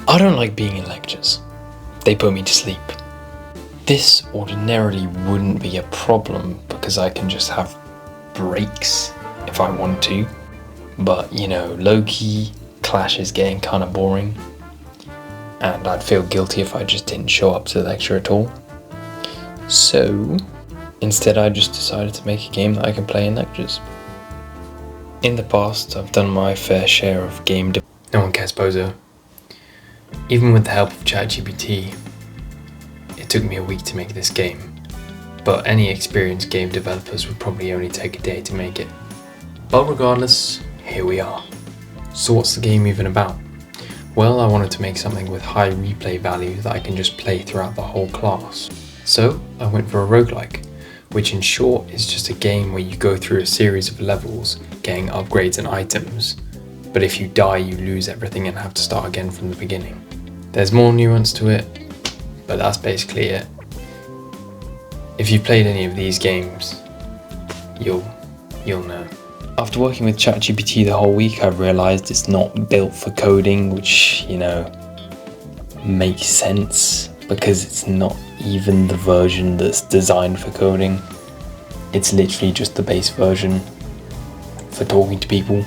I don't like being in lectures. They put me to sleep. This ordinarily wouldn't be a problem because I can just have breaks if I want to. But, low-key, Clash is getting kind of boring. And I'd feel guilty if I just didn't show up to the lecture at all. So, instead I just decided to make a game that I can play in lectures. In the past, I've done my fair share of game No one cares, Bozo. Even with the help of ChatGPT, it took me a week to make this game. But any experienced game developers would probably only take a day to make it. But regardless, here we are. So what's the game even about? Well, I wanted to make something with high replay value that I can just play throughout the whole class. So I went for a roguelike, which in short is just a game where you go through a series of levels, getting upgrades and items, but if you die you lose everything and have to start again from the beginning. There's more nuance to it, but that's basically it. If you've played any of these games, you'll know. After working with ChatGPT the whole week, I've realised it's not built for coding, which, makes sense, because it's not even the version that's designed for coding. It's literally just the base version for talking to people.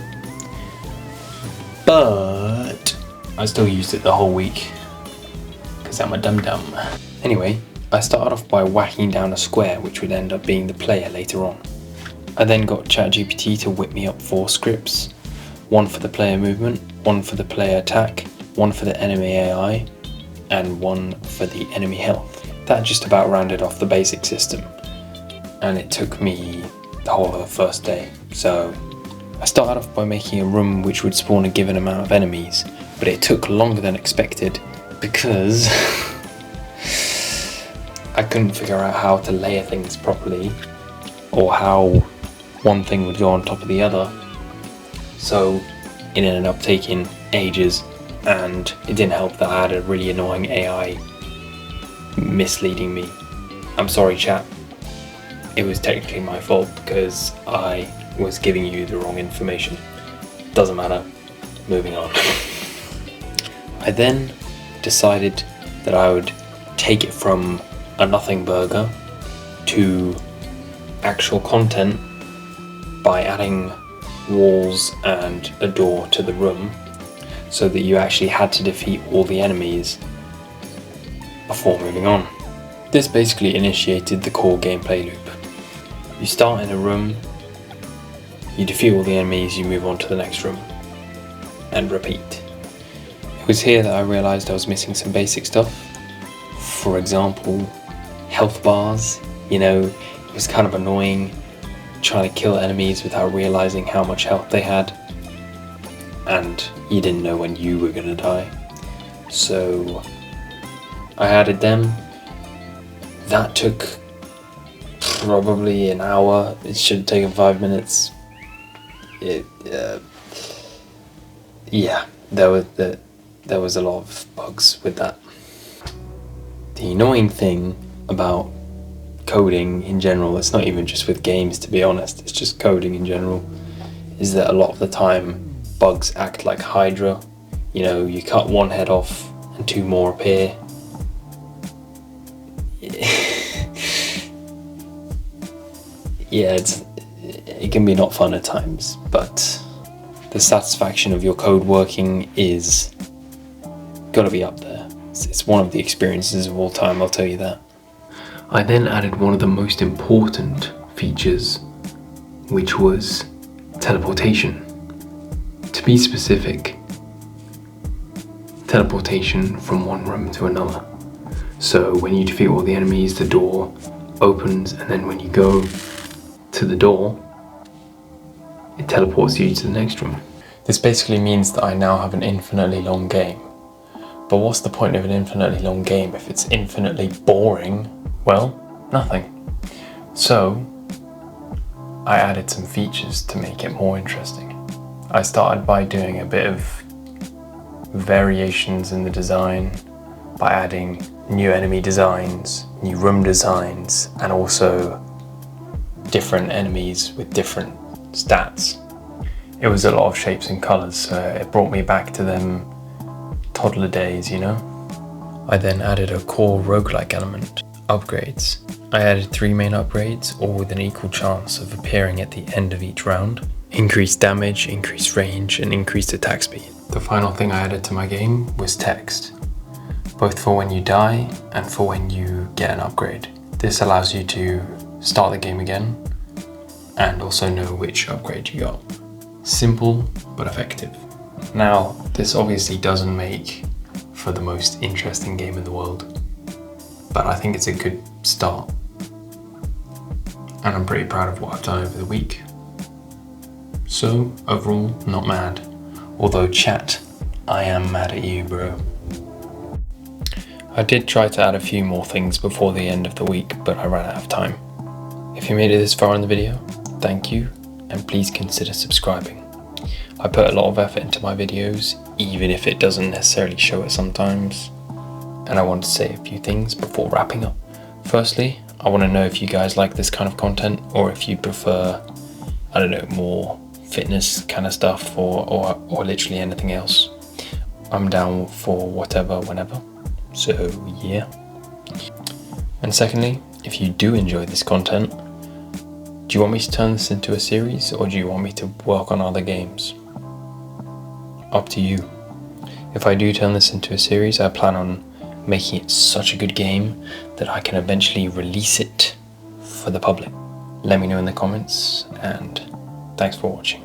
But I still used it the whole week, because I'm a dum-dum. Anyway, I started off by whacking down a square, which would end up being the player later on. I then got ChatGPT to whip me up 4 scripts, one for the player movement, one for the player attack, one for the enemy AI, and one for the enemy health. That just about rounded off the basic system, and it took me the whole of the first day. So I started off by making a room which would spawn a given amount of enemies, but it took longer than expected because I couldn't figure out how to layer things properly, or how one thing would go on top of the other. So it ended up taking ages, and it didn't help that I had a really annoying AI misleading me. I'm sorry, chat. It was technically my fault because I was giving you the wrong information. Doesn't matter. Moving on. I then decided that I would take it from a nothing burger to actual content by adding walls and a door to the room, so that you actually had to defeat all the enemies before moving on. This basically initiated the core gameplay loop. You start in a room, you defeat all the enemies, you move on to the next room, and repeat. It was here that I realised I was missing some basic stuff. For example, health bars. It was kind of annoying trying to kill enemies without realising how much health they had, and you didn't know when you were gonna die. So I added them. That took probably an hour. It should have taken 5 minutes. There was a lot of bugs with that. The annoying thing about coding in general, it's not even just with games, to be honest, it's just coding in general, is that a lot of the time bugs act like Hydra. You cut one head off and 2 more appear. Yeah, it can be not fun at times, but the satisfaction of your code working is gotta be up there. It's one of the experiences of all time, I'll tell you that. I then added one of the most important features, which was teleportation. To be specific, teleportation from one room to another. So when you defeat all the enemies, the door opens, and then when you go to the door, it teleports you to the next room. This basically means that I now have an infinitely long game. But what's the point of an infinitely long game if it's infinitely boring? Well, nothing. So I added some features to make it more interesting. I started by doing a bit of variations in the design by adding new enemy designs, new room designs, and also different enemies with different stats. It was a lot of shapes and colours, so it brought me back to them toddler days, you know? I then added a core roguelike element, upgrades. I added 3 main upgrades, all with an equal chance of appearing at the end of each round. Increased damage, increased range, and increased attack speed. The final thing I added to my game was text, both for when you die and for when you get an upgrade. This allows you to start the game again and also know which upgrade you got. Simple but effective. Now, this obviously doesn't make for the most interesting game in the world, but I think it's a good start. And I'm pretty proud of what I've done over the week. So, overall, not mad. Although chat, I am mad at you, bro. I did try to add a few more things before the end of the week, but I ran out of time. If you made it this far in the video, thank you, and please consider subscribing. I put a lot of effort into my videos, even if it doesn't necessarily show it sometimes. And I want to say a few things before wrapping up. Firstly, I want to know if you guys like this kind of content, or if you prefer, I don't know, more fitness kind of stuff, or literally anything else. I'm down for whatever, whenever. So yeah. And secondly, if you do enjoy this content, do you want me to turn this into a series, or do you want me to work on other games? Up to you. If I do turn this into a series, I plan on making it such a good game that I can eventually release it for the public. Let me know in the comments, and thanks for watching.